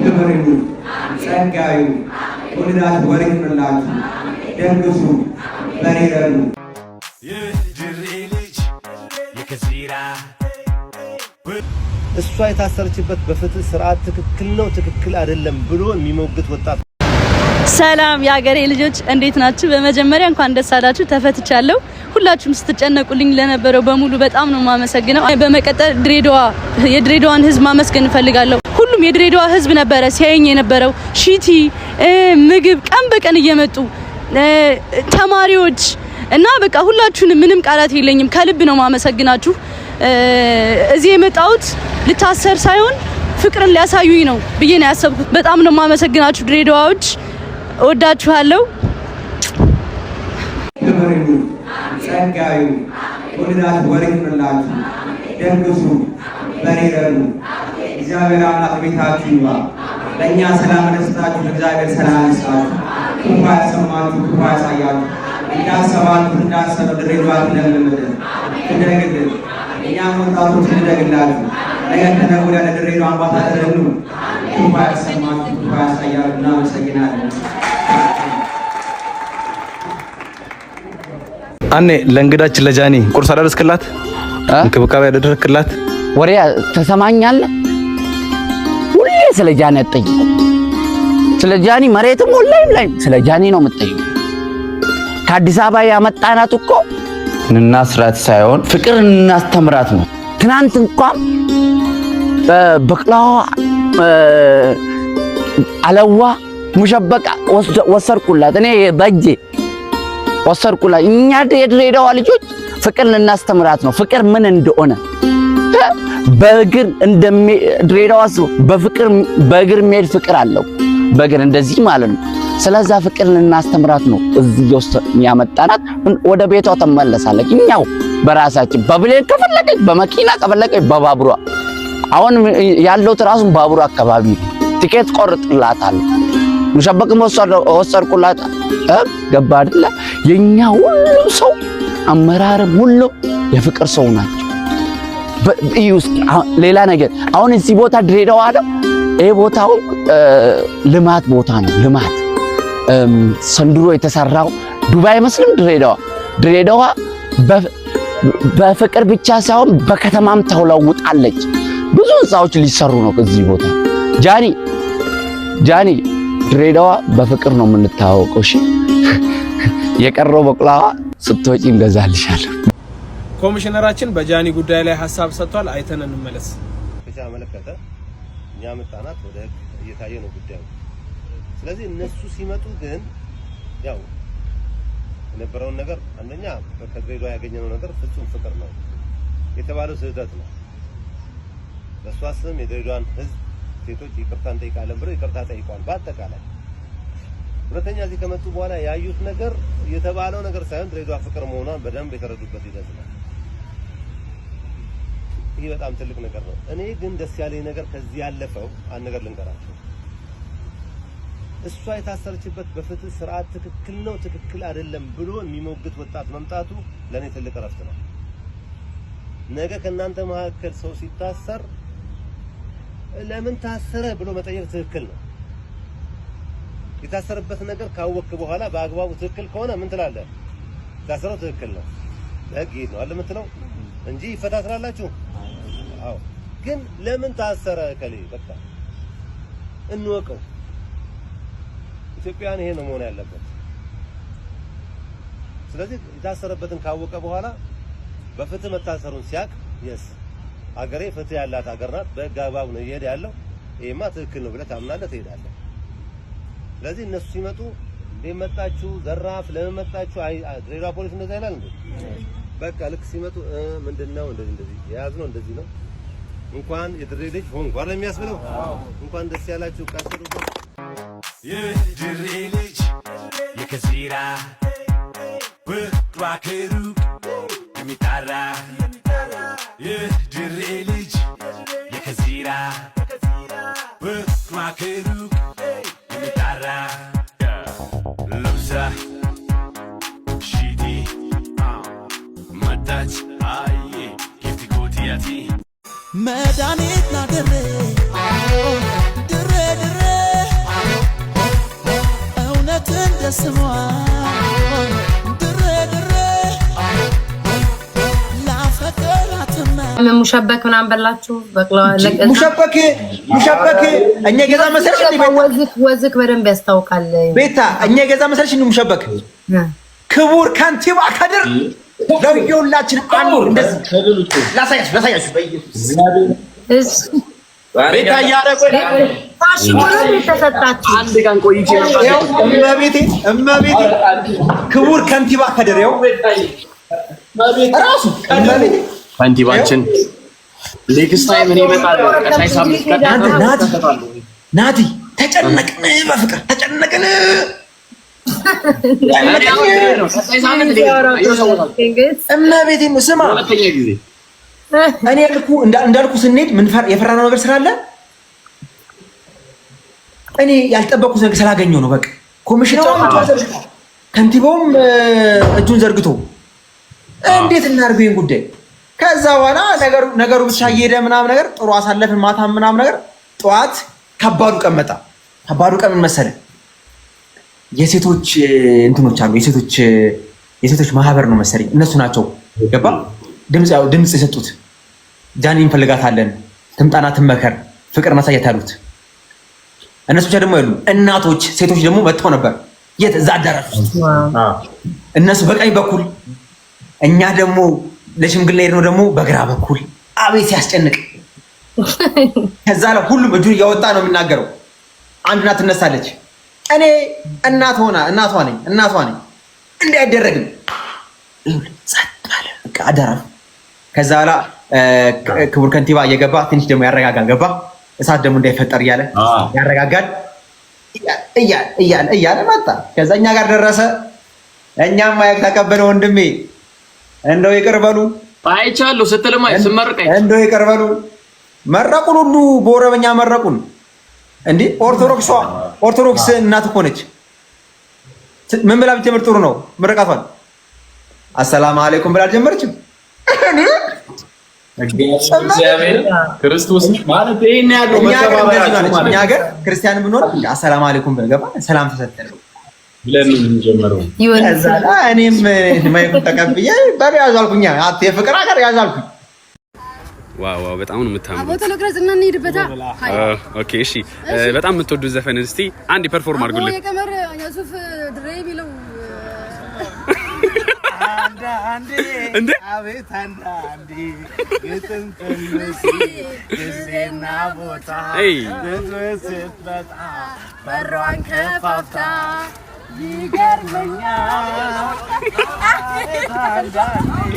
ክብርሉ ጸጋዩ ወልዳት ወርቅላቱ ደግሱ በሬረሉ የድሬ ልጅ የከዚራ እሷ የታሰረችበት በፍትህ ስርዓት ትክክል ነው ትክክል አይደለም ብሎ የሚሞግት ወጣት። ሰላም የሀገሬ ልጆች እንዴት ናችሁ? በመጀመሪያ እንኳን ደስ አላችሁ፣ ተፈትቻለሁ። ሁላችሁም ስትጨነቁልኝ ለነበረው በሙሉ በጣም ነው ማመሰግነው። በመቀጠል የድሬዳዋን ህዝብ ማመስገን እፈልጋለሁ። ሁሉም የድሬዳዋ ህዝብ ነበረ ሲያየኝ የነበረው ሺቲ ምግብ ቀን በቀን እየመጡ ተማሪዎች እና በቃ ሁላችሁንም ምንም ቃላት የለኝም፣ ከልብ ነው ማመሰግናችሁ። እዚህ የመጣሁት ልታሰር ሳይሆን ፍቅርን ሊያሳዩኝ ነው ብዬ ነው ያሰብኩት። በጣም ነው ማመሰግናችሁ ድሬዳዋዎች፣ እወዳችኋለሁ። ክብርሉ ጸጋዩ ወልዳት ወርቅላቱ ደግሱ በሬረሉ እግዚአብሔር አምላክ ቤታችሁ ይባ። ለእኛ ሰላም ደስታችሁ እግዚአብሔር ሰላም ይስጣችሁ። ክፉ ያሰማችሁ ክፉ ያሳያችሁ። እንዳሰባችሁ እንዳሰበ ድሬዳዋ ትለምልምልን ትደግልን። እኛም ወጣቶች እንደግላችሁ ነገ ከነገ ወዲያ ለድሬዳዋ አምባሳደር እንሁን። ክፉ ያሰማችሁ ክፉ ያሳያችሁ። እናመሰግናለን። አኔ ለእንግዳችን ለጃኒ ቁርስ አደረስክላት? እንክብካቤ አደረክላት? ወሬ ተሰማኛለህ? ሁሌ ስለ ጃኒ አትጠይቅ። ስለ ጃኒ መሬትም ሁሌም ላይ ስለ ጃኒ ነው የምትጠይቀው። ከአዲስ አበባ ያመጣናት እኮ እናስራት ሳይሆን ፍቅር እናስተምራት ነው። ትናንት እንኳን በቅላዋ አለዋ ሙሸበቃ ወሰርኩላት፣ እኔ በእጄ ወሰርኩላት። እኛ የድሬዳዋ ልጆች ፍቅር እናስተምራት ነው። ፍቅር ምን እንደሆነ በእግር ድሬዳዋ በእግር የሚሄድ ፍቅር አለው። በእግር እንደዚህ ማለት ነው። ስለዛ ፍቅር እናስተምራት ነው እዚህ ያመጣናት። ወደ ቤቷ ተመለሳለች። እኛው በራሳችን በብሌን ከፈለገች በመኪና ከፈለገች በባቡሯ። አሁን ያለው ትራሱ ባቡሩ አካባቢ ቲኬት ቆርጥላታለሁ። ሙሸበቅም ወሰርኩላት። ገባ አይደለ? የኛ ሁሉም ሰው አመራርም ሁሉ የፍቅር ሰው ናቸው። ሌላ ነገር አሁን እዚህ ቦታ ድሬዳዋ አይደል? ይሄ ቦታው ልማት ቦታ ነው። ልማት ሰንድሮ የተሰራው ዱባይ አይመስልም? ድሬዳዋ በፍቅር ብቻ ሳይሆን በከተማም ተለውጣለች። ብዙ ህንጻዎች ሊሰሩ ነው እዚህ ቦታ። ጃኒ ድሬዳዋ በፍቅር ነው የምንታወቀው። እሺ የቀረው በቅላዋ ስትወጪ እንገዛልሻለሁ። ኮሚሽነራችን በጃኒ ጉዳይ ላይ ሐሳብ ሰጥቷል። አይተን እንመለስ። መለከተ እኛ መጣናት ወደ እየታየ ነው ጉዳዩ። ስለዚህ እነሱ ሲመጡ ግን ያው የነበረውን ነገር አንደኛ ከድሬዳዋ ያገኘነው ነገር ፍጹም ፍቅር ነው የተባለው ስህተት ነው። በሷ ስም የድሬዳዋን ህዝብ ሴቶች ይቅርታ እንጠይቃለን ብለው ይቅርታ ጠይቀዋል በአጠቃላይ። ሁለተኛ እዚህ ከመጡ በኋላ ያዩት ነገር የተባለው ነገር ሳይሆን ድሬዳዋ ፍቅር መሆኗን በደንብ የተረዱበት ሂደት ነው። ይሄ በጣም ትልቅ ነገር ነው። እኔ ግን ደስ ያለኝ ነገር ከዚህ ያለፈው አንድ ነገር ልንገራችሁ። እሷ የታሰረችበት በፍትህ ስርዓት ትክክል ነው ትክክል አይደለም ብሎ የሚሞግት ወጣት መምጣቱ ለኔ ትልቅ እረፍት ነው። ነገ ከእናንተ መካከል ሰው ሲታሰር ለምን ታሰረ ብሎ መጠየቅ ትክክል ነው። የታሰረበት ነገር ካወቅክ በኋላ በአግባቡ ትክክል ከሆነ ምን ትላለህ? ታሰረው ትክክል ነው ለህግ ይሄድ ነው አለምትለው እንጂ ይፈታትራላችሁ። አዎ ግን ለምን ታሰረ ከሌ በቃ እንወቀው። ኢትዮጵያን ይሄ ነው መሆን ያለበት። ስለዚህ የታሰረበትን ካወቀ በኋላ በፍትህ መታሰሩን ሲያቅ የስ አገሬ ፍትህ ያላት ሀገር ናት፣ በህግ አግባብ ነው እየሄደ ያለው፣ ይሄማ ትክክል ነው ብለህ ታምናለህ፣ ትሄዳለህ። ስለዚህ እነሱ ሲመጡ እንደመጣችሁ ዘራፍ ለምን መጣችሁ? ድሬዳዋ ፖሊስ እንደዛ ይላል እንዴ? በቃ ልክ ሲመጡ ምንድነው እንደዚህ የያዝነው እንደዚህ ነው። እንኳን የድሬ ልጅ ሆንኩ አይደል የሚያስብለው? እንኳን ደስ ያላችሁ ቃሰሩበት። የድሬ ልጅ የከዚራ ብቅባ ከሩቅ የሚጣራ የድሬ ልጅ የከዚራ ብቅባ ከሩቅ የሚጣራ ለብሳ ሺቲ መጣች አየ ጊፍቲ ጎቲያቲ መድኃኒት ና ድሬ ድሬ ድሬ ለስሟ ድሬ ድሬ ላፈቀራትማ ሙሸበክ ምናምን በላችሁ በቅለዋ ሙሸበክ እኛ ገዛ መሰለሽ ወዝክ በደንብ ያስታውቃል ቤታ እኛ ገዛ መሰለሽ ሙሸበክ ክቡር ከንቲባ ከድር ለሁላችን አንዱ እንደዚህ ላሳያችሁ በኢየሱስ ቤታ ያረቆ ታሽሙሉ ተሰጣችሁ አንድ ቀን ቆይቼ ነው እመቤቴ ክቡር ከንቲባ ከድር ያው ራሱ ከንቲባችን ኔክስት ታይም እኔ እመጣለሁ ከሳይ ሳምንት ናቲ ተጨነቅን በፍቅር ተጨነቅን እመቤቴ ስማ እኔ እንዳልኩ ስንሄድ ምን የፈራነው ነገር ስላለ እኔ ያልጠበቁት ነገር ስላገኘው ነው። በቃ ኮሚሽነሩም ከንቲባውም እጁን ዘርግቶ እንዴት እናድርገው ይሄን ጉዳይ። ከዛ በኋላ ነገሩ ብቻ እየሄደ ምናምን ነገር ጥሩ አሳለፍን። ማታ ምናምን ነገር ጠዋት ከባዱ ቀን መጣ። ከባዱ ቀን ምን መሰለህ? የሴቶች እንትኖች አሉ። የሴቶች ማህበር ነው መሰለኝ እነሱ ናቸው ገባ ድምጽ የሰጡት ጃኒ እንፈልጋታለን ትምጣና ትመከር ፍቅር ማሳየት ያሉት እነሱ ብቻ ደግሞ ያሉ እናቶች ሴቶች ደግሞ መጥተው ነበር። የት እዛ አዳራሽ ውስጥ እነሱ በቀኝ በኩል እኛ ደግሞ ለሽምግልና ሄድነው ደግሞ በግራ በኩል። አቤት ሲያስጨንቅ። ከዛ ላይ ሁሉም እጁን እያወጣ ነው የሚናገረው። አንድ እናት ትነሳለች። እኔ እናቷ ነኝ እንዴ አይደረግም ጸጥ ባለ በቃ አዳራሽ። ከዛ በኋላ ክቡር ከንቲባ እየገባ ትንሽ ደግሞ ያረጋጋል። ገባ እሳት ደግሞ እንዳይፈጠር እያለ ያረጋጋል እያለ መጣ። ከዛ እኛ ጋር ደረሰ። እኛም ማይክ ተቀበለ። ወንድሜ እንደው ይቅር በሉ አይቻለሁ ስትልማ ስመርቀኝ እንደው ይቅር በሉ መረቁን ሁሉ በኦሮምኛ መረቁን። እንዴ ኦርቶዶክስ እናት እኮ ነች። ምን ብላ ብትጀምር ጥሩ ነው? ምርቃቷን አሰላሙ አለይኩም ብላ አልጀመረችም። እግዚአብሔር ክርስቶስ ማለት ይሄን ያለው መተባበራችሁ እኛ ሀገር ክርስቲያን ብንሆን አሰላሙ አለይኩም ብንገባ ሰላም ተሰጠን ብለን እንጀምረው። እኔም ማይኩን ተቀብዬ በያዝ አልኩኛ የፍቅር ሀገር ያዝ አልኩኝ። ዋው በጣም ነው የምታምሩት። አቦ ተለግረጽ እና እንሂድበታ። ኦኬ እሺ፣ በጣም የምትወዱት ዘፈን እስቲ አንድ ፐርፎርም አድርጉልኝ። የቀመር የሱፍ ድሬይ ቢለው እንዴ አቤት አንዳንዴ ግጥም ትንሽ ጊዜና ቦታ ድረስት በጣም በሯን ከፋፍታ ይገርመኛል አንዳንዴ